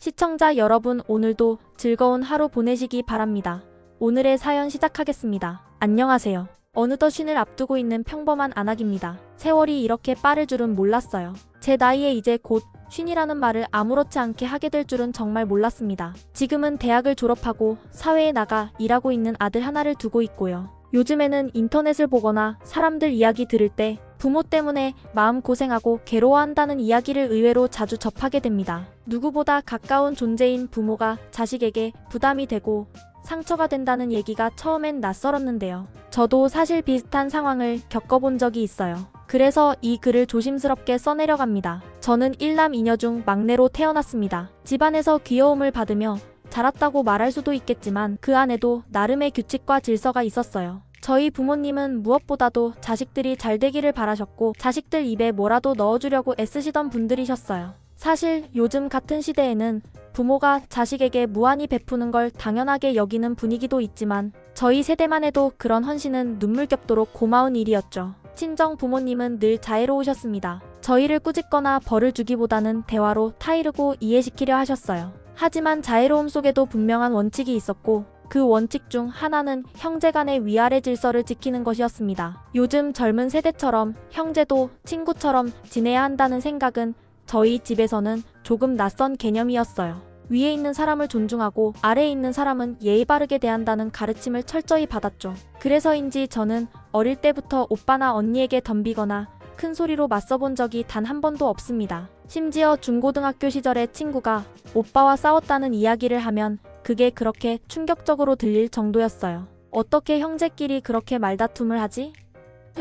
시청자 여러분, 오늘도 즐거운 하루 보내시기 바랍니다. 오늘의 사연 시작하겠습니다. 안녕하세요. 어느덧 쉰을 앞두고 있는 평범한 안학입니다. 세월이 이렇게 빠를 줄은 몰랐어요. 제 나이에 이제 곧 쉰이라는 말을 아무렇지 않게 하게 될 줄은 정말 몰랐습니다. 지금은 대학을 졸업하고 사회에 나가 일하고 있는 아들 하나를 두고 있고요. 요즘에는 인터넷을 보거나 사람들 이야기 들을 때 부모 때문에 마음고생하고 괴로워한다는 이야기를 의외로 자주 접하게 됩니다. 누구보다 가까운 존재인 부모가 자식에게 부담이 되고 상처가 된다는 얘기가 처음엔 낯설었는데요. 저도 사실 비슷한 상황을 겪어본 적이 있어요. 그래서 이 글을 조심스럽게 써내려갑니다. 저는 1남 2녀 중 막내로 태어났습니다. 집안에서 귀여움을 받으며 자랐다고 말할 수도 있겠지만 그 안에도 나름의 규칙과 질서가 있었어요. 저희 부모님은 무엇보다도 자식들이 잘 되기를 바라셨고 자식들 입에 뭐라도 넣어주려고 애쓰시던 분들이셨어요. 사실 요즘 같은 시대에는 부모가 자식에게 무한히 베푸는 걸 당연하게 여기는 분위기도 있지만 저희 세대만 해도 그런 헌신은 눈물겹도록 고마운 일이었죠. 친정 부모님은 늘 자애로우셨습니다. 저희를 꾸짖거나 벌을 주기보다는 대화로 타이르고 이해시키려 하셨어요. 하지만 자애로움 속에도 분명한 원칙이 있었고 그 원칙 중 하나는 형제간의 위아래 질서를 지키는 것이었습니다. 요즘 젊은 세대처럼 형제도 친구처럼 지내야 한다는 생각은 저희 집에서는 조금 낯선 개념이었어요. 위에 있는 사람을 존중하고 아래에 있는 사람은 예의 바르게 대한다는 가르침을 철저히 받았죠. 그래서인지 저는 어릴 때부터 오빠나 언니에게 덤비거나 큰 소리로 맞서본 적이 단 한 번도 없습니다. 심지어 중고등학교 시절에 친구가 오빠와 싸웠다는 이야기를 하면 그게 그렇게 충격적으로 들릴 정도였어요. 어떻게 형제끼리 그렇게 말다툼을 하지?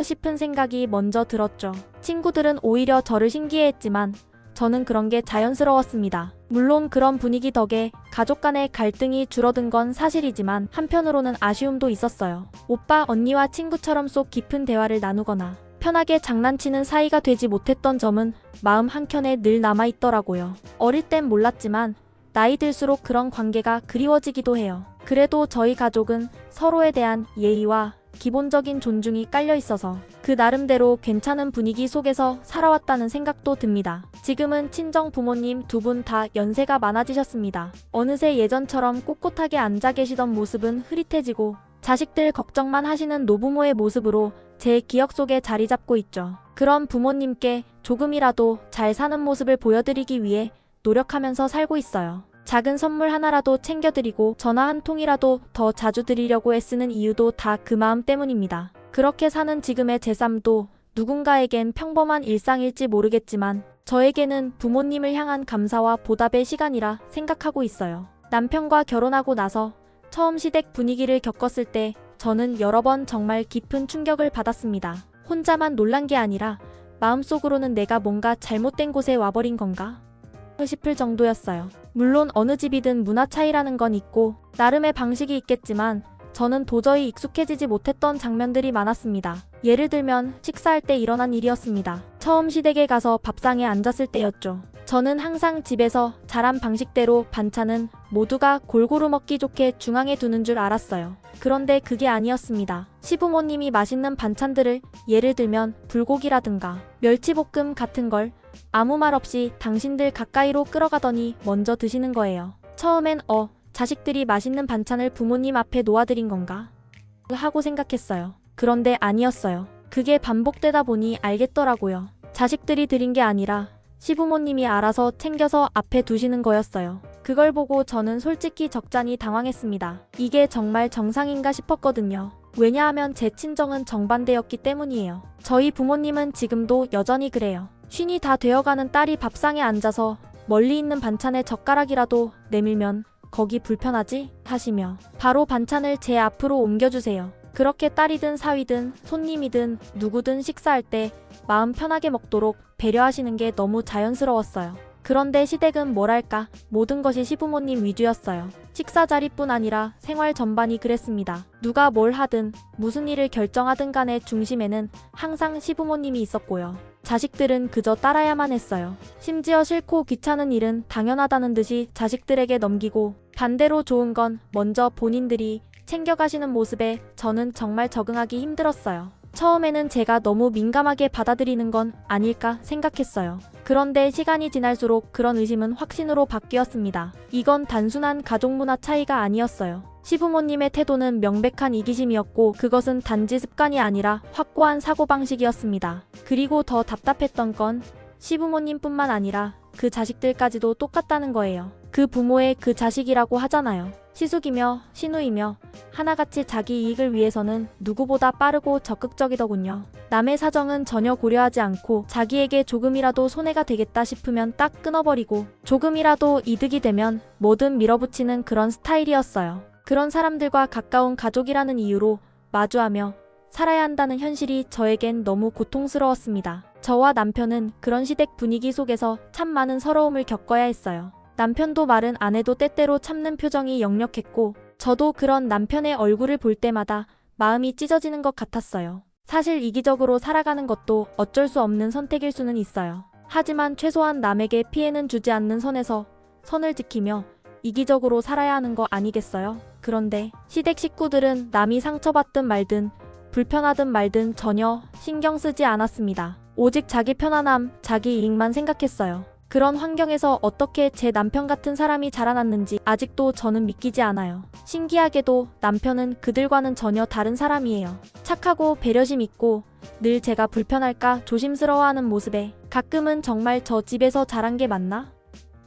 싶은 생각이 먼저 들었죠. 친구들은 오히려 저를 신기해했지만 저는 그런 게 자연스러웠습니다. 물론 그런 분위기 덕에 가족 간의 갈등이 줄어든 건 사실이지만 한편으로는 아쉬움도 있었어요. 오빠, 언니와 친구처럼 속 깊은 대화를 나누거나 편하게 장난치는 사이가 되지 못했던 점은 마음 한켠에 늘 남아있더라고요. 어릴 땐 몰랐지만 나이 들수록 그런 관계가 그리워지기도 해요. 그래도 저희 가족은 서로에 대한 예의와 기본적인 존중이 깔려 있어서 그 나름대로 괜찮은 분위기 속에서 살아왔다는 생각도 듭니다. 지금은 친정 부모님 두 분 다 연세가 많아지셨습니다. 어느새 예전처럼 꼿꼿하게 앉아 계시던 모습은 흐릿해지고 자식들 걱정만 하시는 노부모의 모습으로 제 기억 속에 자리 잡고 있죠. 그런 부모님께 조금이라도 잘 사는 모습을 보여드리기 위해 노력하면서 살고 있어요. 작은 선물 하나라도 챙겨드리고 전화 한 통이라도 더 자주 드리려고 애쓰는 이유도 다 그 마음 때문입니다. 그렇게 사는 지금의 제 삶도 누군가에겐 평범한 일상일지 모르겠지만 저에게는 부모님을 향한 감사와 보답의 시간이라 생각하고 있어요. 남편과 결혼하고 나서 처음 시댁 분위기를 겪었을 때 저는 여러 번 정말 깊은 충격을 받았습니다. 혼자만 놀란 게 아니라 마음속으로는 내가 뭔가 잘못된 곳에 와버린 건가 싶을 정도였어요. 물론 어느 집이든 문화 차이라는 건 있고 나름의 방식이 있겠지만 저는 도저히 익숙해지지 못했던 장면들이 많았습니다. 예를 들면 식사할 때 일어난 일이었습니다. 처음 시댁에 가서 밥상에 앉았을 때였죠. 저는 항상 집에서 자란 방식대로 반찬은 모두가 골고루 먹기 좋게 중앙에 두는 줄 알았어요. 그런데 그게 아니었습니다. 시부모님이 맛있는 반찬들을 예를 들면 불고기라든가 멸치볶음 같은 걸 아무 말 없이 당신들 가까이로 끌어가더니 먼저 드시는 거예요. 처음엔 자식들이 맛있는 반찬을 부모님 앞에 놓아드린 건가? 하고 생각했어요. 그런데 아니었어요. 그게 반복되다 보니 알겠더라고요. 자식들이 드린 게 아니라 시부모님이 알아서 챙겨서 앞에 두시는 거였어요. 그걸 보고 저는 솔직히 적잖이 당황했습니다. 이게 정말 정상인가 싶었거든요. 왜냐하면 제 친정은 정반대였기 때문이에요. 저희 부모님은 지금도 여전히 그래요. 쉰이 다 되어가는 딸이 밥상에 앉아서 멀리 있는 반찬에 젓가락이라도 내밀면 거기 불편하지? 하시며 바로 반찬을 제 앞으로 옮겨주세요. 그렇게 딸이든 사위든 손님이든 누구든 식사할 때 마음 편하게 먹도록 배려하시는 게 너무 자연스러웠어요. 그런데 시댁은 뭐랄까 모든 것이 시부모님 위주였어요. 식사 자리뿐 아니라 생활 전반이 그랬습니다. 누가 뭘 하든 무슨 일을 결정하든 간에 중심에는 항상 시부모님이 있었고요. 자식들은 그저 따라야만 했어요. 심지어 싫고 귀찮은 일은 당연하다는 듯이 자식들에게 넘기고 반대로 좋은 건 먼저 본인들이 챙겨가시는 모습에 저는 정말 적응하기 힘들었어요. 처음에는 제가 너무 민감하게 받아들이는 건 아닐까 생각했어요. 그런데 시간이 지날수록 그런 의심은 확신으로 바뀌었습니다. 이건 단순한 가족 문화 차이가 아니었어요. 시부모님의 태도는 명백한 이기심이었고 그것은 단지 습관이 아니라 확고한 사고방식이었습니다. 그리고 더 답답했던 건 시부모님뿐만 아니라 그 자식들까지도 똑같다는 거예요. 그 부모의 그 자식이라고 하잖아요. 시숙이며 시누이며 하나같이 자기 이익을 위해서는 누구보다 빠르고 적극적이더군요. 남의 사정은 전혀 고려하지 않고 자기에게 조금이라도 손해가 되겠다 싶으면 딱 끊어버리고 조금이라도 이득이 되면 뭐든 밀어붙이는 그런 스타일이었어요. 그런 사람들과 가까운 가족이라는 이유로 마주하며 살아야 한다는 현실이 저에겐 너무 고통스러웠습니다. 저와 남편은 그런 시댁 분위기 속에서 참 많은 서러움을 겪어야 했어요. 남편도 말은 안 해도 때때로 참는 표정이 역력했고 저도 그런 남편의 얼굴을 볼 때마다 마음이 찢어지는 것 같았어요. 사실 이기적으로 살아가는 것도 어쩔 수 없는 선택일 수는 있어요. 하지만 최소한 남에게 피해는 주지 않는 선에서 선을 지키며 이기적으로 살아야 하는 거 아니겠어요? 그런데 시댁 식구들은 남이 상처받든 말든 불편하든 말든 전혀 신경 쓰지 않았습니다. 오직 자기 편안함, 자기 이익만 생각했어요. 그런 환경에서 어떻게 제 남편 같은 사람이 자라났는지 아직도 저는 믿기지 않아요. 신기하게도 남편은 그들과는 전혀 다른 사람이에요. 착하고 배려심 있고 늘 제가 불편할까 조심스러워하는 모습에 가끔은 정말 저 집에서 자란 게 맞나?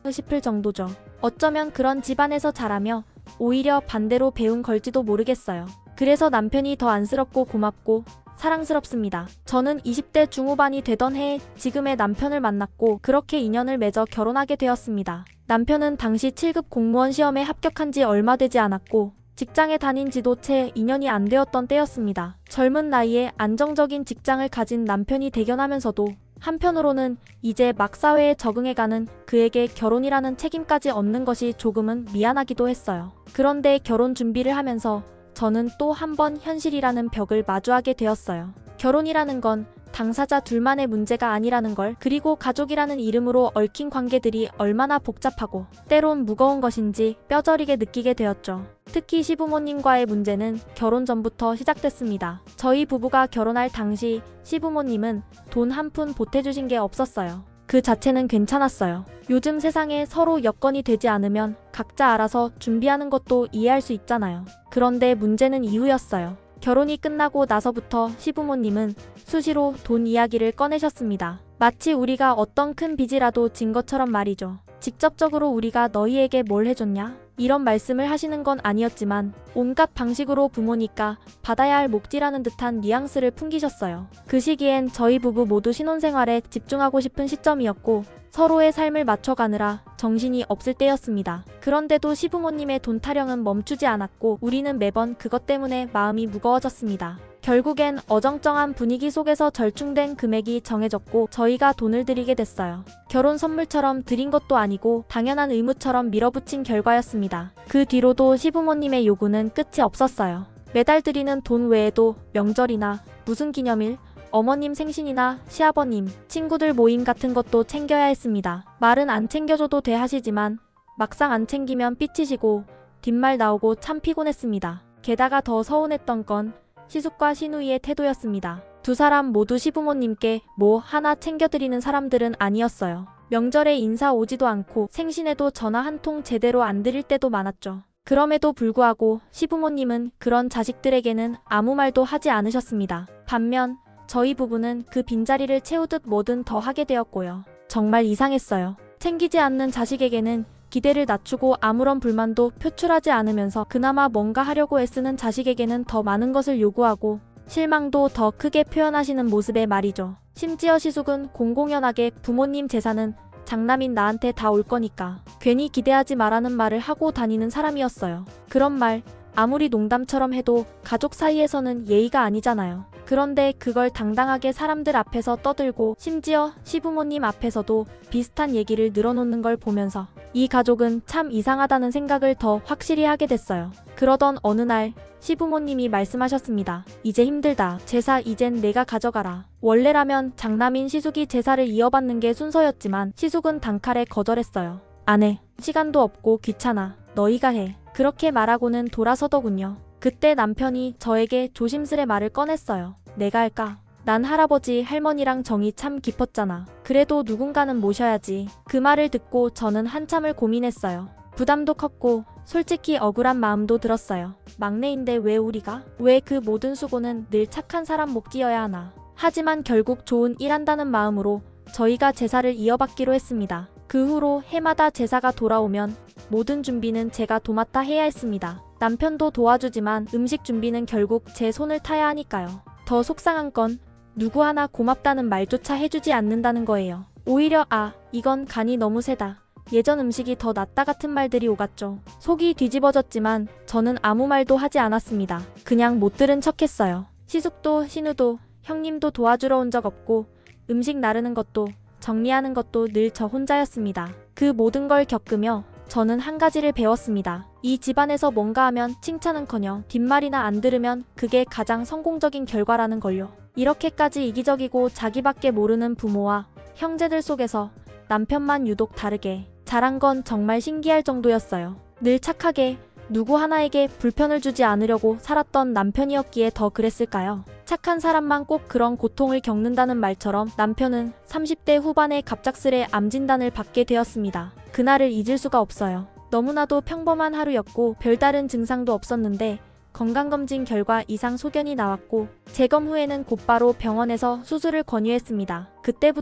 싶을 정도죠. 어쩌면 그런 집안에서 자라며 오히려 반대로 배운 걸지도 모르겠어요. 그래서 남편이 더 안쓰럽고 고맙고 사랑스럽습니다. 저는 20대 중후반이 되던 해에 지금의 남편을 만났고 그렇게 인연을 맺어 결혼하게 되었습니다. 남편은 당시 7급 공무원 시험에 합격한 지 얼마 되지 않았고 직장에 다닌 지도 채 2년이 안 되었던 때였습니다. 젊은 나이에 안정적인 직장을 가진 남편이 대견하면서도 한편으로는 이제 막 사회에 적응해가는 그에게 결혼이라는 책임까지 얻는 것이 조금은 미안하기도 했어요. 그런데 결혼 준비를 하면서 저는 또 한 번 현실이라는 벽을 마주하게 되었어요. 결혼이라는 건 당사자 둘만의 문제가 아니라는 걸, 그리고 가족이라는 이름으로 얽힌 관계들이 얼마나 복잡하고 때론 무거운 것인지 뼈저리게 느끼게 되었죠. 특히 시부모님과의 문제는 결혼 전부터 시작됐습니다. 저희 부부가 결혼할 당시 시부모님은 돈 한 푼 보태주신 게 없었어요. 그 자체는 괜찮았어요. 요즘 세상에 서로 여건이 되지 않으면 각자 알아서 준비하는 것도 이해할 수 있잖아요. 그런데 문제는 이후였어요. 결혼이 끝나고 나서부터 시부모님은 수시로 돈 이야기를 꺼내셨습니다. 마치 우리가 어떤 큰 빚이라도 진 것처럼 말이죠. 직접적으로 우리가 너희에게 뭘 해줬냐? 이런 말씀을 하시는 건 아니었지만 온갖 방식으로 부모니까 받아야 할 몫이라는 듯한 뉘앙스를 풍기셨어요. 그 시기엔 저희 부부 모두 신혼생활에 집중하고 싶은 시점이었고 서로의 삶을 맞춰가느라 정신이 없을 때였습니다. 그런데도 시부모님의 돈 타령은 멈추지 않았고 우리는 매번 그것 때문에 마음이 무거워졌습니다. 결국엔 어정쩡한 분위기 속에서 절충된 금액이 정해졌고 저희가 돈을 드리게 됐어요. 결혼 선물처럼 드린 것도 아니고 당연한 의무처럼 밀어붙인 결과였습니다. 그 뒤로도 시부모님의 요구는 끝이 없었어요. 매달 드리는 돈 외에도 명절이나 무슨 기념일, 어머님 생신이나 시아버님, 친구들 모임 같은 것도 챙겨야 했습니다. 말은 안 챙겨줘도 돼 하시지만 막상 안 챙기면 삐치시고 뒷말 나오고 참 피곤했습니다. 게다가 더 서운했던 건 시숙과 시누이의 태도였습니다. 두 사람 모두 시부모님께 뭐 하나 챙겨드리는 사람들은 아니었어요. 명절에 인사 오지도 않고 생신에도 전화 한 통 제대로 안 드릴 때도 많았죠. 그럼에도 불구하고 시부모님은 그런 자식들에게는 아무 말도 하지 않으셨습니다. 반면 저희 부부는 그 빈자리를 채우듯 뭐든 더 하게 되었고요. 정말 이상했어요. 챙기지 않는 자식에게는 기대를 낮추고 아무런 불만도 표출하지 않으면서 그나마 뭔가 하려고 애쓰는 자식에게는 더 많은 것을 요구하고 실망도 더 크게 표현하시는 모습에 말이죠. 심지어 시숙은 공공연하게 부모님 재산은 장남인 나한테 다 올 거니까 괜히 기대하지 말라는 말을 하고 다니는 사람이었어요. 그런 말 아무리 농담처럼 해도 가족 사이에서는 예의가 아니잖아요. 그런데 그걸 당당하게 사람들 앞에서 떠들고 심지어 시부모님 앞에서도 비슷한 얘기를 늘어놓는 걸 보면서 이 가족은 참 이상하다는 생각을 더 확실히 하게 됐어요. 그러던 어느 날 시부모님이 말씀하셨습니다. 이제 힘들다. 제사 이젠 내가 가져가라. 원래라면 장남인 시숙이 제사를 이어받는 게 순서였지만 시숙은 단칼에 거절했어요. 안 해. 시간도 없고 귀찮아. 너희가 해. 그렇게 말하고는 돌아서더군요. 그때 남편이 저에게 조심스레 말을 꺼냈어요. 내가 할까? 난 할아버지 할머니랑 정이 참 깊었잖아. 그래도 누군가는 모셔야지. 그 말을 듣고 저는 한참을 고민했어요. 부담도 컸고 솔직히 억울한 마음도 들었어요. 막내인데 왜 우리가? 왜 그 모든 수고는 늘 착한 사람 목 띄어야 하나? 하지만 결국 좋은 일한다는 마음으로 저희가 제사를 이어받기로 했습니다. 그 후로 해마다 제사가 돌아오면 모든 준비는 제가 도맡아 해야 했습니다. 남편도 도와주지만 음식 준비는 결국 제 손을 타야 하니까요. 더 속상한 건 누구 하나 고맙다는 말조차 해주지 않는다는 거예요. 오히려 이건 간이 너무 세다. 예전 음식이 더 낫다 같은 말들이 오갔죠. 속이 뒤집어졌지만 저는 아무 말도 하지 않았습니다. 그냥 못 들은 척했어요. 시숙도 신우도 형님도 도와주러 온 적 없고 음식 나르는 것도 정리하는 것도 늘 저 혼자였습니다. 그 모든 걸 겪으며 저는 한 가지를 배웠습니다. 이 집안에서 뭔가 하면 칭찬은커녕 뒷말이나 안 들으면 그게 가장 성공적인 결과라는 걸요. 이렇게까지 이기적이고 자기밖에 모르는 부모와 형제들 속에서 남편만 유독 다르게 잘한 건 정말 신기할 정도였어요. 늘 착하게 누구 하나에게 불편을 주지 않으려고 살았던 남편이었기에 더 그랬을까요? 착한 사람만 꼭 그런 고통을 겪는다는 말처럼 남편은 30대 후반에 갑작스레 암 진단을 받게 되었습니다. 그날을 잊을 수가 없어요. 너무나도 평범한 하루였고 별다른 증상도 없었는데 건강검진 결과 이상 소견이 나왔고 재검 후에는 곧바로 병원에서 수술을 권유했습니다.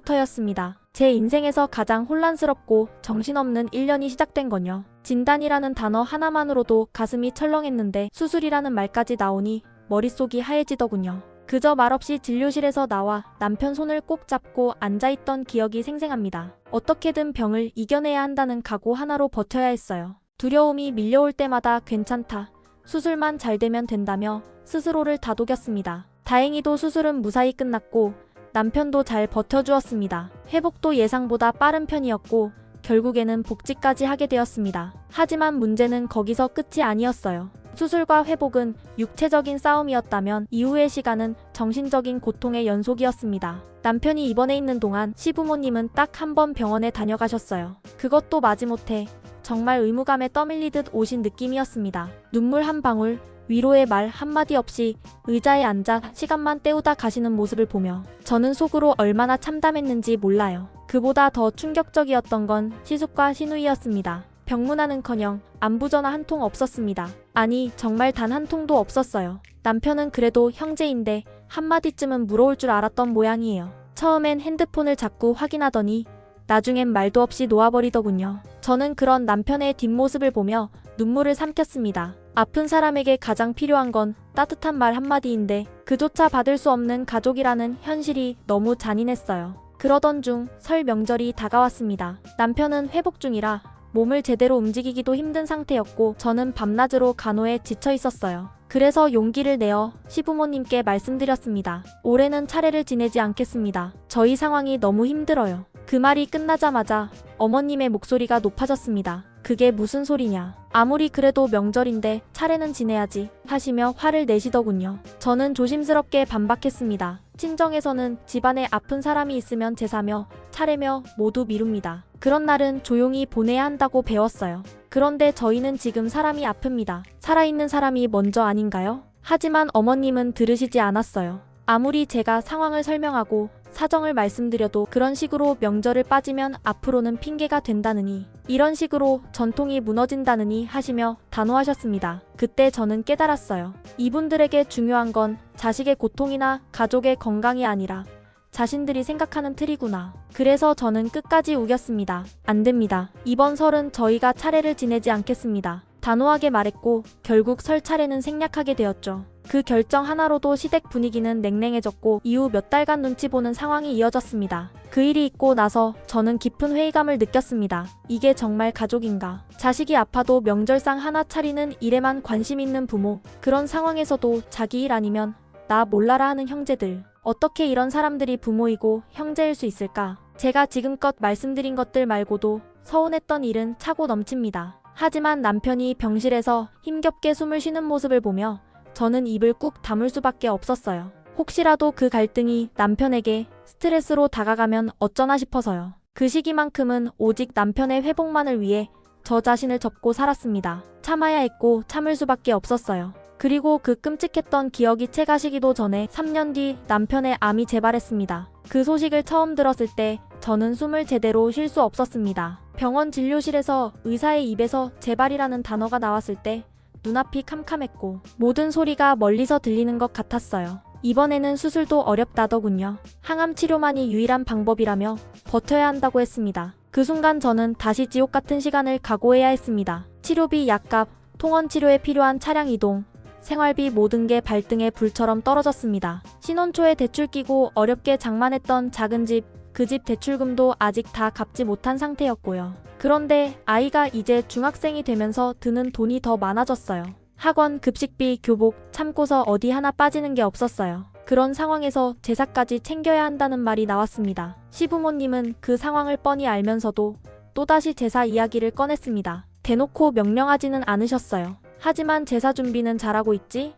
그때부터였습니다. 제 인생에서 가장 혼란스럽고 정신없는 1년이 시작된 건요. 진단이라는 단어 하나만으로도 가슴이 철렁했는데 수술이라는 말까지 나오니 머릿속이 하얘지더군요. 그저 말없이 진료실에서 나와 남편 손을 꼭 잡고 앉아있던 기억이 생생합니다. 어떻게든 병을 이겨내야 한다는 각오 하나로 버텨야 했어요. 두려움이 밀려올 때마다 괜찮다. 수술만 잘 되면 된다며 스스로를 다독였습니다. 다행히도 수술은 무사히 끝났고 남편도 잘 버텨주었습니다. 회복도 예상보다 빠른 편이었고 결국에는 복직까지 하게 되었습니다. 하지만 문제는 거기서 끝이 아니었어요. 수술과 회복은 육체적인 싸움이었다면 이후의 시간은 정신적인 고통의 연속이었습니다. 남편이 입원해 있는 동안 시부모님은 딱 한 번 병원에 다녀가셨어요. 그것도 마지못해 정말 의무감에 떠밀리듯 오신 느낌이었습니다. 눈물 한 방울, 위로의 말 한마디 없이 의자에 앉아 시간만 때우다 가시는 모습을 보며 저는 속으로 얼마나 참담했는지 몰라요. 그보다 더 충격적이었던 건 시숙과 시누이였습니다. 병문안은커녕 안부전화 한 통 없었습니다. 아니 정말 단 한 통도 없었어요. 남편은 그래도 형제인데 한마디쯤은 물어올 줄 알았던 모양이에요. 처음엔 핸드폰을 자꾸 확인하더니 나중엔 말도 없이 놓아버리더군요. 저는 그런 남편의 뒷모습을 보며 눈물을 삼켰습니다. 아픈 사람에게 가장 필요한 건 따뜻한 말 한마디인데 그조차 받을 수 없는 가족이라는 현실이 너무 잔인했어요. 그러던 중 설 명절이 다가왔습니다. 남편은 회복 중이라 몸을 제대로 움직이기도 힘든 상태였고 저는 밤낮으로 간호에 지쳐 있었어요. 그래서 용기를 내어 시부모님께 말씀드렸습니다. 올해는 차례를 지내지 않겠습니다. 저희 상황이 너무 힘들어요. 그 말이 끝나자마자 어머님의 목소리가 높아졌습니다. 그게 무슨 소리냐. 아무리 그래도 명절인데 차례는 지내야지 하시며 화를 내시더군요. 저는 조심스럽게 반박했습니다. 친정에서는 집안에 아픈 사람이 있으면 제사며 차례며 모두 미룹니다. 그런 날은 조용히 보내야 한다고 배웠어요. 그런데 저희는 지금 사람이 아픕니다. 살아있는 사람이 먼저 아닌가요? 하지만 어머님은 들으시지 않았어요. 아무리 제가 상황을 설명하고 사정을 말씀드려도 그런 식으로 명절을 빠지면 앞으로는 핑계가 된다느니 이런 식으로 전통이 무너진다느니 하시며 단호하셨습니다. 그때 저는 깨달았어요. 이분들에게 중요한 건 자식의 고통이나 가족의 건강이 아니라 자신들이 생각하는 틀이구나. 그래서 저는 끝까지 우겼습니다. 안 됩니다. 이번 설은 저희가 차례를 지내지 않겠습니다. 단호하게 말했고 결국 설 차례는 생략하게 되었죠. 그 결정 하나로도 시댁 분위기는 냉랭해졌고 이후 몇 달간 눈치 보는 상황이 이어졌습니다. 그 일이 있고 나서 저는 깊은 회의감을 느꼈습니다. 이게 정말 가족인가? 자식이 아파도 명절상 하나 차리는 일에만 관심 있는 부모. 그런 상황에서도 자기 일 아니면 나 몰라라 하는 형제들. 어떻게 이런 사람들이 부모이고 형제일 수 있을까? 제가 지금껏 말씀드린 것들 말고도 서운했던 일은 차고 넘칩니다. 하지만 남편이 병실에서 힘겹게 숨을 쉬는 모습을 보며 저는 입을 꾹 다물 수밖에 없었어요. 혹시라도 그 갈등이 남편에게 스트레스로 다가가면 어쩌나 싶어서요. 그 시기만큼은 오직 남편의 회복만을 위해 저 자신을 접고 살았습니다. 참아야 했고 참을 수밖에 없었어요. 그리고 그 끔찍했던 기억이 채 가시기도 전에 3년 뒤 남편의 암이 재발했습니다. 그 소식을 처음 들었을 때 저는 숨을 제대로 쉴 수 없었습니다. 병원 진료실에서 의사의 입에서 재발이라는 단어가 나왔을 때 눈앞이 캄캄했고 모든 소리가 멀리서 들리는 것 같았어요. 이번에는 수술도 어렵다더군요. 항암 치료만이 유일한 방법이라며 버텨야 한다고 했습니다. 그 순간 저는 다시 지옥 같은 시간을 각오해야 했습니다. 치료비, 약값, 통원 치료에 필요한 차량 이동, 생활비 모든 게 발등에 불처럼 떨어졌습니다. 신혼 초에 대출 끼고 어렵게 장만했던 작은 집, 그 집 대출금도 아직 다 갚지 못한 상태였고요. 그런데 아이가 이제 중학생이 되면서 드는 돈이 더 많아졌어요. 학원, 급식비, 교복, 참고서 어디 하나 빠지는 게 없었어요. 그런 상황에서 제사까지 챙겨야 한다는 말이 나왔습니다. 시부모님은 그 상황을 뻔히 알면서도 또다시 제사 이야기를 꺼냈습니다. 대놓고 명령하지는 않으셨어요. 하지만 제사 준비는 잘하고 있지?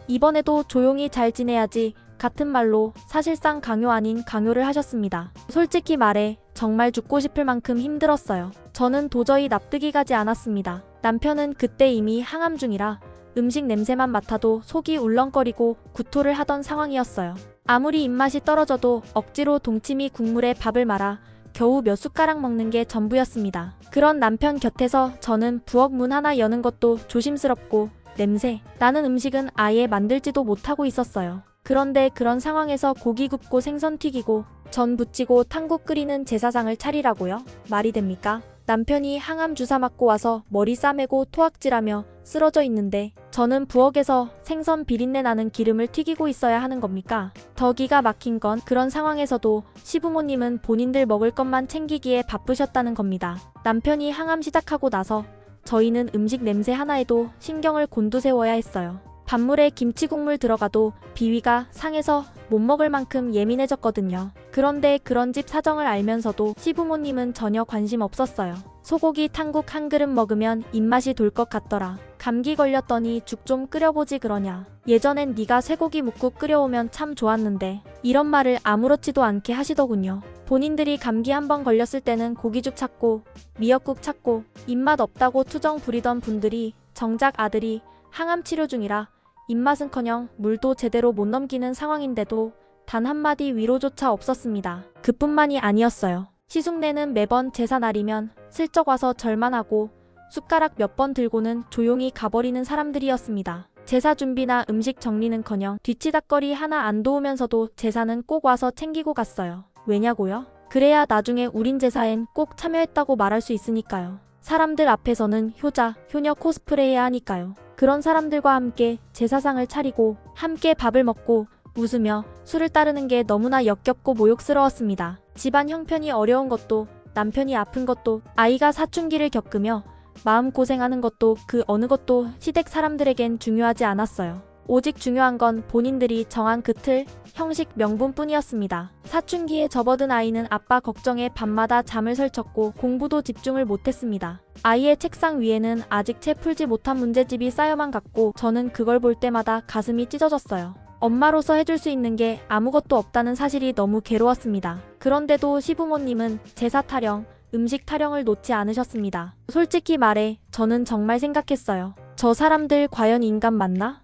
이번에도 조용히 잘 지내야지 같은 말로 사실상 강요 아닌 강요를 하셨습니다. 솔직히 말해 정말 죽고 싶을 만큼 힘들었어요. 저는 도저히 납득이 가지 않았습니다. 남편은 그때 이미 항암 중이라 음식 냄새만 맡아도 속이 울렁거리고 구토를 하던 상황이었어요. 아무리 입맛이 떨어져도 억지로 동치미 국물에 밥을 말아 겨우 몇 숟가락 먹는 게 전부였습니다. 그런 남편 곁에서 저는 부엌 문 하나 여는 것도 조심스럽고 냄새 나는 음식은 아예 만들지도 못하고 있었어요. 그런데 그런 상황에서 고기 굽고 생선 튀기고 전 부치고 탕국 끓이는 제사상을 차리라고요? 말이 됩니까? 남편이 항암 주사 맞고 와서 머리 싸매고 토악질하며 쓰러져 있는데 저는 부엌에서 생선 비린내 나는 기름을 튀기고 있어야 하는 겁니까? 더 기가 막힌 건 그런 상황에서도 시부모님은 본인들 먹을 것만 챙기기에 바쁘셨다는 겁니다. 남편이 항암 시작하고 나서 저희는 음식 냄새 하나에도 신경을 곤두세워야 했어요. 밥물에 김치 국물 들어가도 비위가 상해서 못 먹을 만큼 예민해졌거든요. 그런데 그런 집 사정을 알면서도 시부모님은 전혀 관심 없었어요. 소고기 탕국 한 그릇 먹으면 입맛이 돌 것 같더라. 감기 걸렸더니 죽 좀 끓여보지 그러냐. 예전엔 네가 쇠고기 묵국 끓여오면 참 좋았는데 이런 말을 아무렇지도 않게 하시더군요. 본인들이 감기 한번 걸렸을 때는 고기죽 찾고 미역국 찾고 입맛 없다고 투정 부리던 분들이 정작 아들이 항암 치료 중이라 입맛은커녕 물도 제대로 못 넘기는 상황인데도 단 한마디 위로조차 없었습니다. 그뿐만이 아니었어요. 시숙네는 매번 제사 날이면 슬쩍 와서 절만 하고 숟가락 몇 번 들고는 조용히 가버리는 사람들이었습니다. 제사 준비나 음식 정리는커녕 뒤치다꺼리 하나 안 도우면서도 제사는 꼭 와서 챙기고 갔어요. 왜냐고요? 그래야 나중에 우린 제사엔 꼭 참여했다고 말할 수 있으니까요. 사람들 앞에서는 효자, 효녀 코스프레해야 하니까요. 그런 사람들과 함께 제사상을 차리고 함께 밥을 먹고 웃으며 술을 따르는 게 너무나 역겹고 모욕스러웠습니다. 집안 형편이 어려운 것도 남편이 아픈 것도 아이가 사춘기를 겪으며 마음고생하는 것도 그 어느 것도 시댁 사람들에겐 중요하지 않았어요. 오직 중요한 건 본인들이 정한 그 틀, 형식, 명분뿐이었습니다. 사춘기에 접어든 아이는 아빠 걱정에 밤마다 잠을 설쳤고 공부도 집중을 못했습니다. 아이의 책상 위에는 아직 채 풀지 못한 문제집이 쌓여만 갔고 저는 그걸 볼 때마다 가슴이 찢어졌어요. 엄마로서 해줄 수 있는 게 아무것도 없다는 사실이 너무 괴로웠습니다. 그런데도 시부모님은 제사 타령, 음식 타령을 놓지 않으셨습니다. 솔직히 말해 저는 정말 생각했어요. 저 사람들 과연 인간 맞나?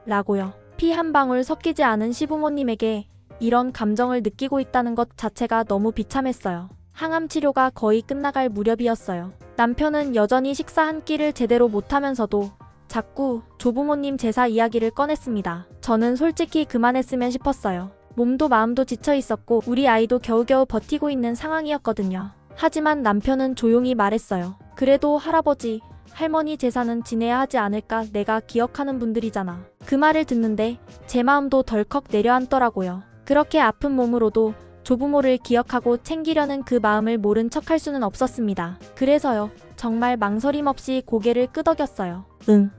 라고요. 피 한 방울 섞이지 않은 시부모님에게 이런 감정을 느끼고 있다는 것 자체가 너무 비참했어요. 항암 치료가 거의 끝나갈 무렵이었어요. 남편은 여전히 식사 한 끼를 제대로 못하면서도 자꾸 조부모님 제사 이야기를 꺼냈습니다. 저는 솔직히 그만했으면 싶었어요. 몸도 마음도 지쳐 있었고 우리 아이도 겨우겨우 버티고 있는 상황이었거든요. 하지만 남편은 조용히 말했어요. 그래도 할아버지, 할머니 제사는 지내야 하지 않을까? 내가 기억하는 분들이잖아. 그 말을 듣는데 제 마음도 덜컥 내려앉더라고요. 그렇게 아픈 몸으로도 조부모를 기억하고 챙기려는 그 마음을 모른 척 할 수는 없었습니다. 그래서요. 정말 망설임 없이 고개를 끄덕였어요. 응,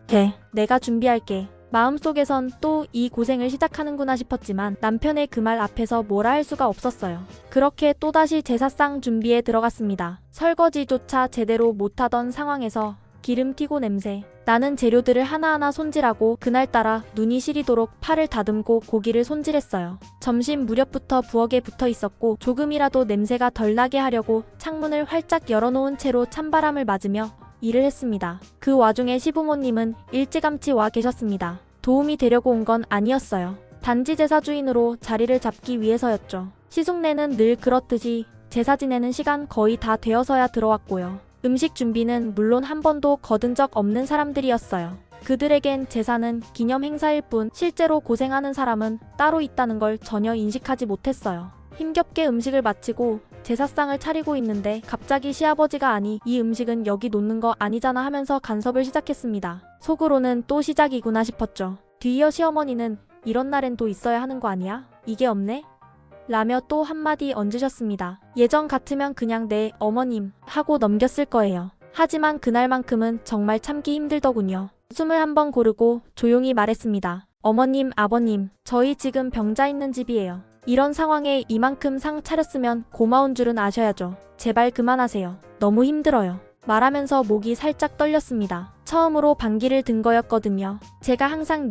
내가 준비할게. 마음속에선 또 이 고생을 시작하는구나 싶었지만 남편의 그 말 앞에서 뭐라 할 수가 없었어요. 그렇게 또다시 제사상 준비에 들어갔습니다. 설거지조차 제대로 못하던 상황에서 기름 튀고 냄새 나는 재료들을 하나하나 손질하고 그날따라 눈이 시리도록 팔을 다듬고 고기를 손질했어요. 점심 무렵부터 부엌에 붙어 있었고 조금이라도 냄새가 덜 나게 하려고 창문을 활짝 열어놓은 채로 찬바람을 맞으며 일을 했습니다. 그 와중에 시부모님은 일찌감치 와 계셨습니다. 도움이 되려고 온 건 아니었어요. 단지 제사 주인으로 자리를 잡기 위해서였죠. 시숙네는 늘 그렇듯이 제사 지내는 시간 거의 다 되어서야 들어왔고요. 음식 준비는 물론 한 번도 거둔 적 없는 사람들이었어요. 그들에겐 제사는 기념 행사일 뿐 실제로 고생하는 사람은 따로 있다는 걸 전혀 인식하지 못했어요. 힘겹게 음식을 마치고 제사상을 차리고 있는데 갑자기 시아버지가 아니 이 음식은 여기 놓는 거 아니잖아 하면서 간섭을 시작했습니다. 속으로는 또 시작이구나 싶었죠. 뒤이어 시어머니는 이런 날엔 또 있어야 하는 거 아니야? 이게 없네? 라며 또 한마디 얹으셨습니다. 예전 같으면 그냥 네 어머님 하고 넘겼을 거예요. 하지만 그날만큼은 정말 참기 힘들더군요. 숨을 한번 고르고 조용히 말했습니다. 어머님, 아버님, 저희 지금 병자 있는 집이에요. 이런 상황에 이만큼 상 차렸으면 고마운 줄은 아셔야죠. 제발 그만하세요. 너무 힘들어요. 말하면서 목이 살짝 떨렸습니다. 처음으로 반기를 든 거였거든요. 제가 항상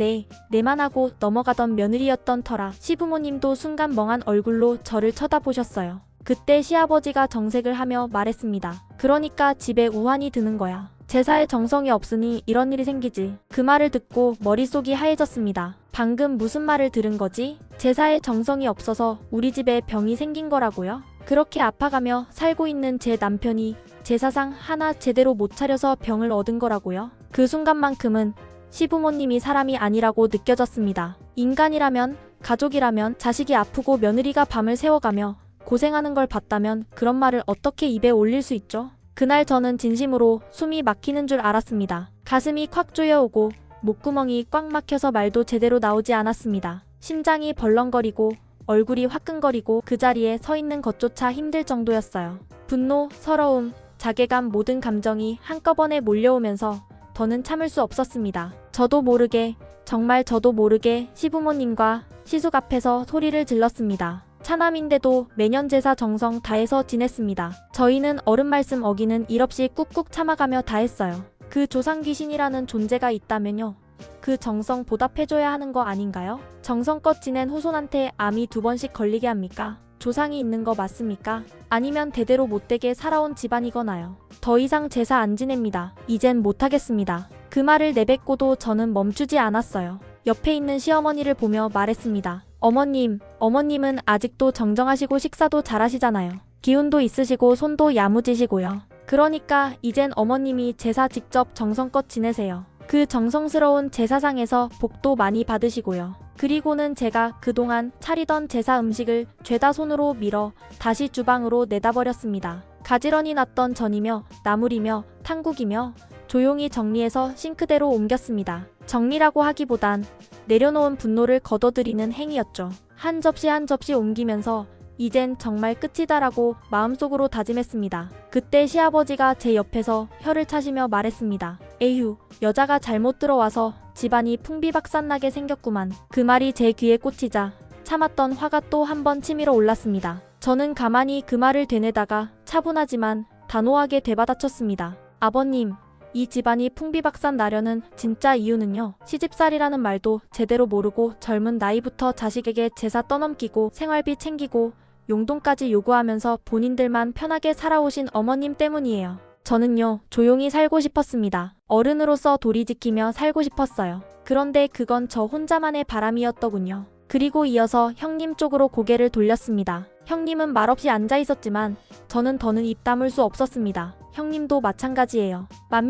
내만 하고 넘어가던 며느리였던 터라 시부모님도 순간 멍한 얼굴로 저를 쳐다보셨어요. 그때 시아버지가 정색을 하며 말했습니다. 그러니까 집에 우환이 드는 거야. 제사에 정성이 없으니 이런 일이 생기지. 그 말을 듣고 머릿속이 하얘졌습니다. 방금 무슨 말을 들은 거지? 제사에 정성이 없어서 우리 집에 병이 생긴 거라고요? 그렇게 아파가며 살고 있는 제 남편이 제사상 하나 제대로 못 차려서 병을 얻은 거라고요? 그 순간만큼은 시부모님이 사람이 아니라고 느껴졌습니다. 인간이라면, 가족이라면, 자식이 아프고 며느리가 밤을 새워가며 고생하는 걸 봤다면 그런 말을 어떻게 입에 올릴 수 있죠? 그날 저는 진심으로 숨이 막히는 줄 알았습니다. 가슴이 콱 조여오고 목구멍이 꽉 막혀서 말도 제대로 나오지 않았습니다. 심장이 벌렁거리고 얼굴이 화끈거리고 그 자리에 서 있는 것조차 힘들 정도였어요. 분노, 서러움, 자괴감 모든 감정이 한꺼번에 몰려오면서 더는 참을 수 없었습니다. 저도 모르게, 정말 저도 모르게 시부모님과 시숙 앞에서 소리를 질렀습니다. 차남인데도 매년 제사 정성 다해서 지냈습니다. 저희는 어른 말씀 어기는 일 없이 꾹꾹 참아가며 다했어요. 그 조상 귀신이라는 존재가 있다면요. 그 정성 보답해줘야 하는 거 아닌가요? 정성껏 지낸 후손한테 암이 2번씩 걸리게 합니까? 조상이 있는 거 맞습니까? 아니면 대대로 못되게 살아온 집안이거나요? 더 이상 제사 안 지냅니다. 이젠 못하겠습니다. 그 말을 내뱉고도 저는 멈추지 않았어요. 옆에 있는 시어머니를 보며 말했습니다. 어머님은 아직도 정정하시고 식사도 잘하시잖아요. 기운도 있으시고 손도 야무지시고요. 그러니까 이젠 어머님이 제사 직접 정성껏 지내세요. 그 정성스러운 제사상에서 복도 많이 받으시고요. 그리고는 제가 그동안 차리던 제사 음식을 죄다 손으로 밀어 다시 주방으로 내다버렸습니다. 가지런히 놨던 전이며 나물이며 탕국이며 조용히 정리해서 싱크대로 옮겼습니다. 정리라고 하기보단 내려놓은 분노를 걷어들이는 행위였죠. 한 접시 한 접시 옮기면서 이젠 정말 끝이다라고 마음속으로 다짐했습니다. 그때 시아버지가 제 옆에서 혀를 차시며 말했습니다. 에휴, 여자가 잘못 들어와서 집안이 풍비박산나게 생겼구만. 그 말이 제 귀에 꽂히자 참았던 화가 또 한 번 치밀어 올랐습니다. 저는 가만히 그 말을 되뇌다가 차분하지만 단호하게 되받아쳤습니다. 아버님, 이 집안이 풍비박산 나려는 진짜 이유는요. 시집살이라는 말도 제대로 모르고 젊은 나이부터 자식에게 제사 떠넘기고 생활비 챙기고 용돈까지 요구하면서 본인들만 편하게 살아오신 어머님 때문이에요. 저는요, 조용히 살고 싶었습니다. 어른으로서 도리 지키며 살고 싶었어요. 그런데 그건 저 혼자만의 바람이었더군요. 그리고 이어서 형님 쪽으로 고개를 돌렸습니다. 형님은 말없이 앉아 있었지만 저는 더는 입 다물 수 없었습니다. 형님도 마찬가지예요.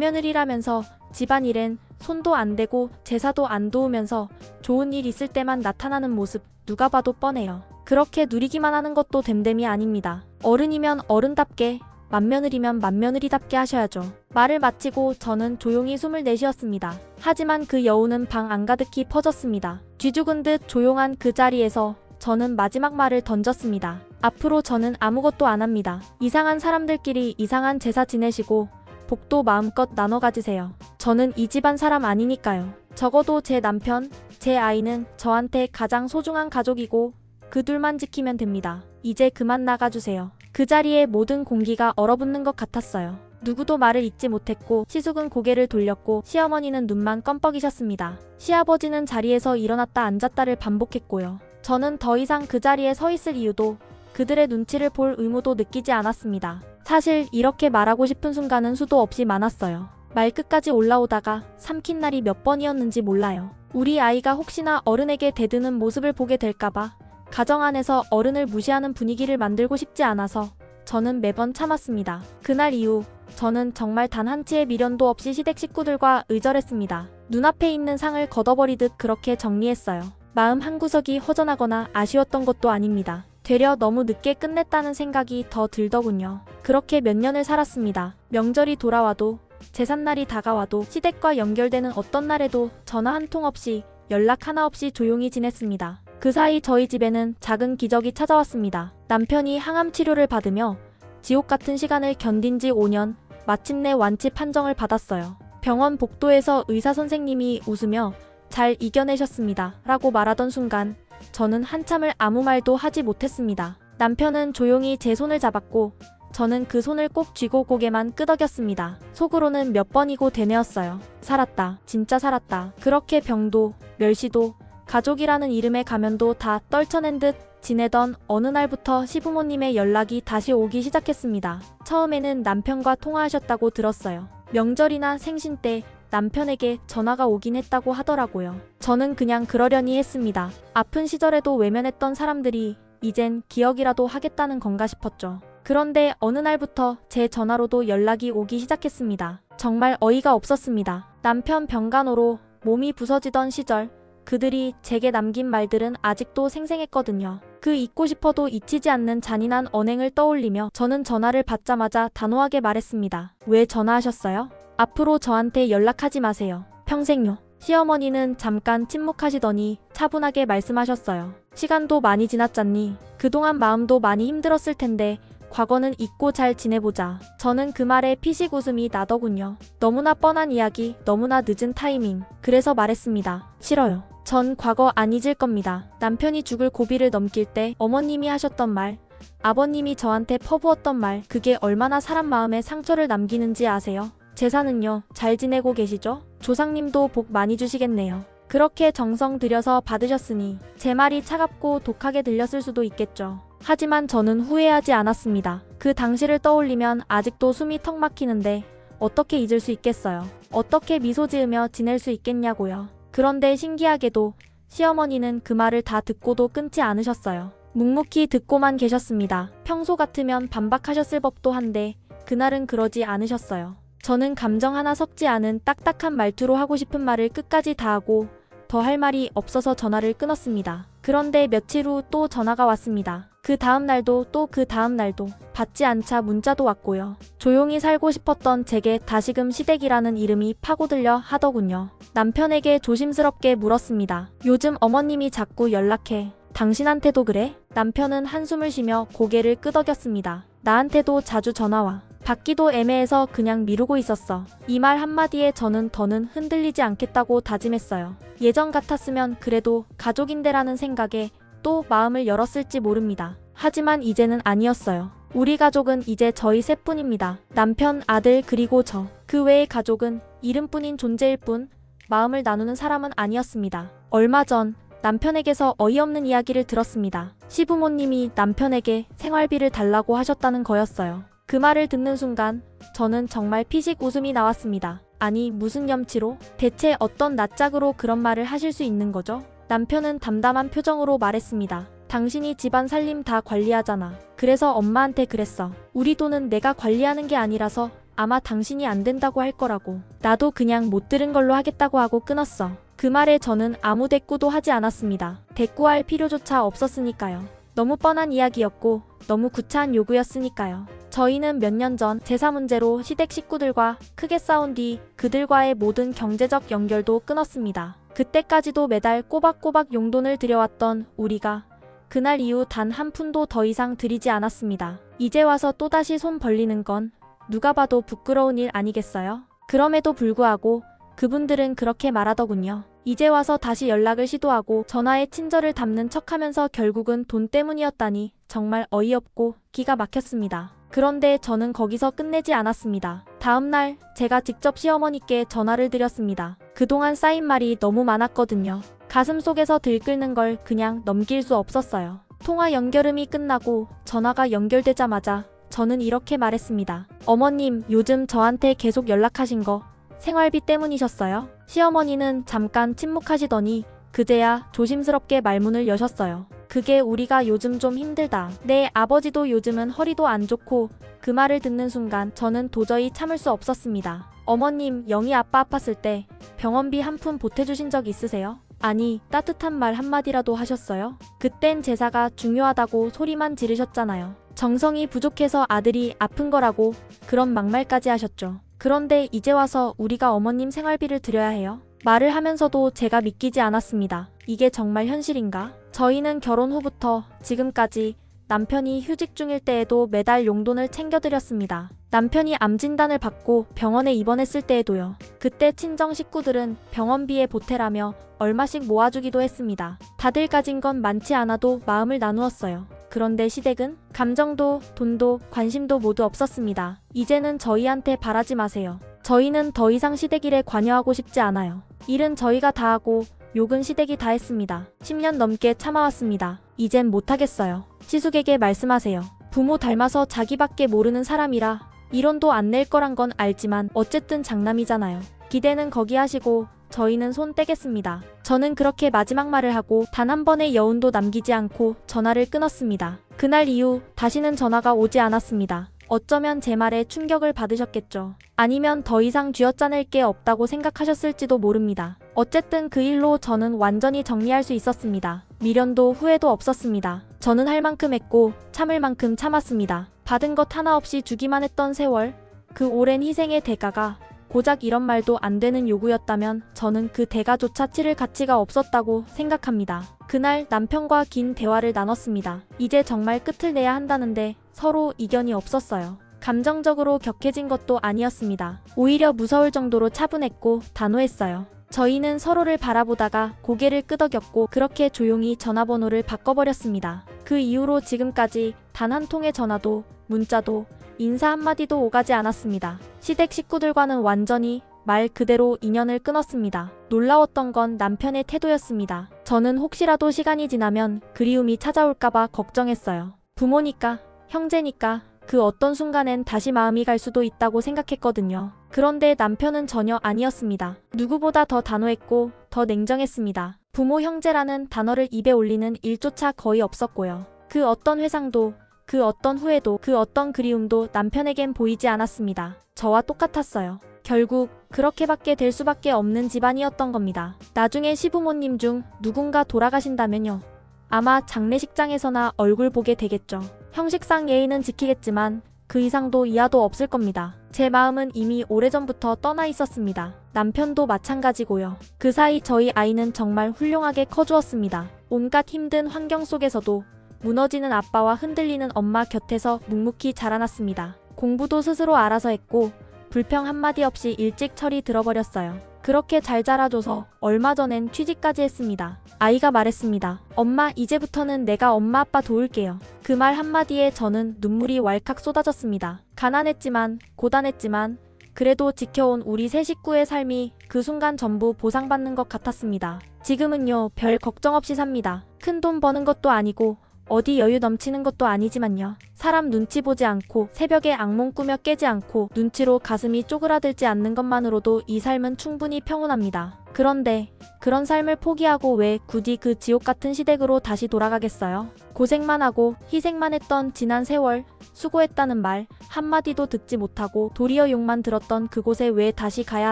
맏며느리라면서 집안일엔 손도 안 대고 제사도 안 도우면서 좋은 일 있을 때만 나타나는 모습 누가 봐도 뻔해요. 그렇게 누리기만 하는 것도 됨됨이 아닙니다. 어른이면 어른답게, 맏며느리면 맏며느리답게 하셔야죠. 말을 마치고 저는 조용히 숨을 내쉬었습니다. 하지만 그 여운은 방 안가득히 퍼졌습니다. 쥐죽은 듯 조용한 그 자리에서 저는 마지막 말을 던졌습니다. 앞으로 저는 아무것도 안 합니다. 이상한 사람들끼리 이상한 제사 지내시고 복도 마음껏 나눠 가지세요. 저는 이 집안 사람 아니니까요. 적어도 제 남편, 제 아이는 저한테 가장 소중한 가족이고 그 둘만 지키면 됩니다. 이제 그만 나가주세요. 그 자리에 모든 공기가 얼어붙는 것 같았어요. 누구도 말을 잇지 못했고 시숙은 고개를 돌렸고 시어머니는 눈만 껌뻑이셨습니다. 시아버지는 자리에서 일어났다 앉았다를 반복했고요. 저는 더 이상 그 자리에 서 있을 이유도 그들의 눈치를 볼 의무도 느끼지 않았습니다. 사실 이렇게 말하고 싶은 순간은 수도 없이 많았어요. 말끝까지 올라오다가 삼킨 날이 몇 번이었는지 몰라요. 우리 아이가 혹시나 어른에게 대드는 모습을 보게 될까봐 가정 안에서 어른을 무시하는 분위기를 만들고 싶지 않아서 저는 매번 참았습니다. 그날 이후 저는 정말 단 한치의 미련도 없이 시댁 식구들과 의절했습니다. 눈앞에 있는 상을 걷어버리듯 그렇게 정리했어요. 마음 한구석이 허전하거나 아쉬웠던 것도 아닙니다. 되려 너무 늦게 끝냈다는 생각이 더 들더군요. 그렇게 몇 년을 살았습니다. 명절이 돌아와도 제삿날이 다가와도 시댁과 연결되는 어떤 날에도 전화 한 통 없이 연락 하나 없이 조용히 지냈습니다. 그 사이 저희 집에는 작은 기적이 찾아왔습니다. 남편이 항암 치료를 받으며 지옥 같은 시간을 견딘 지 5년, 마침내 완치 판정을 받았어요. 병원 복도에서 의사 선생님이 웃으며 잘 이겨내셨습니다 라고 말하던 순간 저는 한참을 아무 말도 하지 못했습니다. 남편은 조용히 제 손을 잡았고 저는 그 손을 꼭 쥐고 고개만 끄덕였습니다. 속으로는 몇 번이고 되뇌었어요. 살았다. 진짜 살았다. 그렇게 병도, 멸시도, 가족이라는 이름의 가면도 다 떨쳐낸 듯 지내던 어느 날부터 시부모님의 연락이 다시 오기 시작했습니다. 처음에는 남편과 통화하셨다고 들었어요. 명절이나 생신 때 남편에게 전화가 오긴 했다고 하더라고요. 저는 그냥 그러려니 했습니다. 아픈 시절에도 외면했던 사람들이 이젠 기억이라도 하겠다는 건가 싶었죠. 그런데 어느 날부터 제 전화로도 연락이 오기 시작했습니다. 정말 어이가 없었습니다. 남편 병간호로 몸이 부서지던 시절 그들이 제게 남긴 말들은 아직도 생생했거든요. 그 잊고 싶어도 잊히지 않는 잔인한 언행을 떠올리며 저는 전화를 받자마자 단호하게 말했습니다. 왜 전화하셨어요? 앞으로 저한테 연락하지 마세요. 평생요. 시어머니는 잠깐 침묵하시더니 차분하게 말씀하셨어요. 시간도 많이 지났잖니. 그동안 마음도 많이 힘들었을 텐데 과거는 잊고 잘 지내보자. 저는 그 말에 피식 웃음이 나더군요. 너무나 뻔한 이야기, 너무나 늦은 타이밍. 그래서 말했습니다. 싫어요. 전 과거 안 잊을 겁니다. 남편이 죽을 고비를 넘길 때 어머님이 하셨던 말, 아버님이 저한테 퍼부었던 말, 그게 얼마나 사람 마음에 상처를 남기는지 아세요? 제사는요, 잘 지내고 계시죠? 조상님도 복 많이 주시겠네요. 그렇게 정성 들여서 받으셨으니 제 말이 차갑고 독하게 들렸을 수도 있겠죠. 하지만 저는 후회하지 않았습니다. 그 당시를 떠올리면 아직도 숨이 턱 막히는데 어떻게 잊을 수 있겠어요. 어떻게 미소 지으며 지낼 수 있겠냐고요. 그런데 신기하게도 시어머니는 그 말을 다 듣고도 끊지 않으셨어요. 묵묵히 듣고만 계셨습니다. 평소 같으면 반박하셨을 법도 한데 그날은 그러지 않으셨어요. 저는 감정 하나 섞지 않은 딱딱한 말투로 하고 싶은 말을 끝까지 다 하고 더 할 말이 없어서 전화를 끊었습니다. 그런데 며칠 후 또 전화가 왔습니다. 그 다음 날도 또 그 다음 날도 받지 않자 문자도 왔고요. 조용히 살고 싶었던 제게 다시금 시댁이라는 이름이 파고들려 하더군요. 남편에게 조심스럽게 물었습니다. 요즘 어머님이 자꾸 연락해. 당신한테도 그래? 남편은 한숨을 쉬며 고개를 끄덕였습니다. 나한테도 자주 전화와. 받기도 애매해서 그냥 미루고 있었어. 이 말 한마디에 저는 더는 흔들리지 않겠다고 다짐했어요. 예전 같았으면 그래도 가족인데라는 생각에 또 마음을 열었을지 모릅니다. 하지만 이제는 아니었어요. 우리 가족은 이제 저희 셋뿐입니다. 남편, 아들, 그리고 저. 그 외의 가족은 이름뿐인 존재일 뿐 마음을 나누는 사람은 아니었습니다. 얼마 전 남편에게서 어이없는 이야기를 들었습니다. 시부모님이 남편에게 생활비를 달라고 하셨다는 거였어요. 그 말을 듣는 순간 저는 정말 피식 웃음이 나왔습니다. 아니 무슨 염치로? 대체 어떤 낯짝으로 그런 말을 하실 수 있는 거죠? 남편은 담담한 표정으로 말했습니다. 당신이 집안 살림 다 관리하잖아. 그래서 엄마한테 그랬어. 우리 돈은 내가 관리하는 게 아니라서 아마 당신이 안 된다고 할 거라고. 나도 그냥 못 들은 걸로 하겠다고 하고 끊었어. 그 말에 저는 아무 대꾸도 하지 않았습니다. 대꾸할 필요조차 없었으니까요. 너무 뻔한 이야기였고 너무 구차한 요구였으니까요. 저희는 몇 년 전 제사 문제로 시댁 식구들과 크게 싸운 뒤 그들과의 모든 경제적 연결도 끊었습니다. 그때까지도 매달 꼬박꼬박 용돈을 들여왔던 우리가 그날 이후 단 한 푼도 더 이상 들이지 않았습니다. 이제 와서 또다시 손 벌리는 건 누가 봐도 부끄러운 일 아니겠어요? 그럼에도 불구하고 그분들은 그렇게 말하더군요. 이제 와서 다시 연락을 시도하고 전화에 친절을 담는 척하면서 결국은 돈 때문이었다니 정말 어이없고 기가 막혔습니다. 그런데 저는 거기서 끝내지 않았습니다. 다음날 제가 직접 시어머니께 전화를 드렸습니다. 그동안 쌓인 말이 너무 많았거든요. 가슴속에서 들끓는 걸 그냥 넘길 수 없었어요. 통화 연결음이 끝나고 전화가 연결되자마자 저는 이렇게 말했습니다. 어머님, 요즘 저한테 계속 연락하신 거 생활비 때문이셨어요? 시어머니는 잠깐 침묵하시더니 그제야 조심스럽게 말문을 여셨어요. 그게 우리가 요즘 좀 힘들다. 내 아버지도 요즘은 허리도 안 좋고. 그 말을 듣는 순간 저는 도저히 참을 수 없었습니다. 어머님, 영희 아빠 아팠을 때 병원비 한 푼 보태주신 적 있으세요? 아니, 따뜻한 말 한마디라도 하셨어요? 그땐 제사가 중요하다고 소리만 지르셨잖아요. 정성이 부족해서 아들이 아픈 거라고 그런 막말까지 하셨죠. 그런데 이제 와서 우리가 어머님 생활비를 드려야 해요? 말을 하면서도 제가 믿기지 않았습니다. 이게 정말 현실인가? 저희는 결혼 후부터 지금까지 남편이 휴직 중일 때에도 매달 용돈을 챙겨드렸습니다. 남편이 암 진단을 받고 병원에 입원했을 때에도요. 그때 친정 식구들은 병원비에 보태라며 얼마씩 모아주기도 했습니다. 다들 가진 건 많지 않아도 마음을 나누었어요. 그런데 시댁은 감정도 돈도 관심도 모두 없었습니다. 이제는 저희한테 바라지 마세요. 저희는 더 이상 시댁 일에 관여하고 싶지 않아요. 일은 저희가 다 하고 욕은 시댁이 다 했습니다. 10년 넘게 참아왔습니다. 이젠 못하겠어요. 시숙에게 말씀하세요. 부모 닮아서 자기밖에 모르는 사람이라 이론도 안 낼 거란 건 알지만 어쨌든 장남이잖아요. 기대는 거기 하시고 저희는 손 떼겠습니다. 저는 그렇게 마지막 말을 하고 단 한 번의 여운도 남기지 않고 전화를 끊었습니다. 그날 이후 다시는 전화가 오지 않았습니다. 어쩌면 제 말에 충격을 받으셨겠죠. 아니면 더 이상 쥐어짜낼 게 없다고 생각하셨을지도 모릅니다. 어쨌든 그 일로 저는 완전히 정리할 수 있었습니다. 미련도 후회도 없었습니다. 저는 할 만큼 했고 참을 만큼 참았습니다. 받은 것 하나 없이 주기만 했던 세월, 그 오랜 희생의 대가가 고작 이런 말도 안 되는 요구였다면 저는 그 대가조차 치를 가치가 없었다고 생각합니다. 그날 남편과 긴 대화를 나눴습니다. 이제 정말 끝을 내야 한다는데 서로 이견이 없었어요. 감정적으로 격해진 것도 아니었습니다. 오히려 무서울 정도로 차분했고 단호했어요. 저희는 서로를 바라보다가 고개를 끄덕였고 그렇게 조용히 전화번호를 바꿔버렸습니다. 그 이후로 지금까지 단 한 통의 전화도 문자도 인사 한마디도 오가지 않았습니다. 시댁 식구들과는 완전히 말 그대로 인연을 끊었습니다. 놀라웠던 건 남편의 태도였습니다. 저는 혹시라도 시간이 지나면 그리움이 찾아올까봐 걱정했어요. 부모니까, 형제니까 그 어떤 순간엔 다시 마음이 갈 수도 있다고 생각했거든요. 그런데 남편은 전혀 아니었습니다. 누구보다 더 단호했고 더 냉정했습니다. 부모 형제라는 단어를 입에 올리는 일조차 거의 없었고요. 그 어떤 회상도 그 어떤 후회도 그 어떤 그리움도 남편에겐 보이지 않았습니다. 저와 똑같았어요. 결국 그렇게밖에 될 수밖에 없는 집안이었던 겁니다. 나중에 시부모님 중 누군가 돌아가신다면요. 아마 장례식장에서나 얼굴 보게 되겠죠. 형식상 예의는 지키겠지만 그 이상도 이하도 없을 겁니다. 제 마음은 이미 오래전부터 떠나 있었습니다. 남편도 마찬가지고요. 그 사이 저희 아이는 정말 훌륭하게 커주었습니다. 온갖 힘든 환경 속에서도 무너지는 아빠와 흔들리는 엄마 곁에서 묵묵히 자라났습니다. 공부도 스스로 알아서 했고 불평 한마디 없이 일찍 철이 들어버렸어요. 그렇게 잘 자라줘서 얼마 전엔 취직까지 했습니다. 아이가 말했습니다. 엄마, 이제부터는 내가 엄마 아빠 도울게요. 그 말 한마디에 저는 눈물이 왈칵 쏟아졌습니다. 가난했지만 고단했지만 그래도 지켜온 우리 세 식구의 삶이 그 순간 전부 보상받는 것 같았습니다. 지금은요, 별 걱정 없이 삽니다. 큰 돈 버는 것도 아니고 어디 여유 넘치는 것도 아니지만요. 사람 눈치 보지 않고 새벽에 악몽 꾸며 깨지 않고 눈치로 가슴이 쪼그라들지 않는 것만으로도 이 삶은 충분히 평온합니다. 그런데 그런 삶을 포기하고 왜 굳이 그 지옥 같은 시댁으로 다시 돌아가겠어요? 고생만 하고 희생만 했던 지난 세월, 수고했다는 말 한마디도 듣지 못하고 도리어 욕만 들었던 그곳에 왜 다시 가야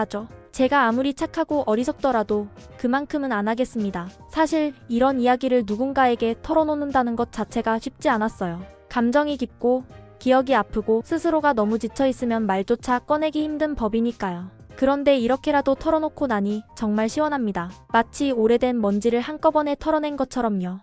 하죠? 제가 아무리 착하고 어리석더라도 그만큼은 안 하겠습니다. 사실 이런 이야기를 누군가에게 털어놓는다는 것 자체가 쉽지 않았어요. 감정이 깊고 기억이 아프고 스스로가 너무 지쳐있으면 말조차 꺼내기 힘든 법이니까요. 그런데 이렇게라도 털어놓고 나니 정말 시원합니다. 마치 오래된 먼지를 한꺼번에 털어낸 것처럼요.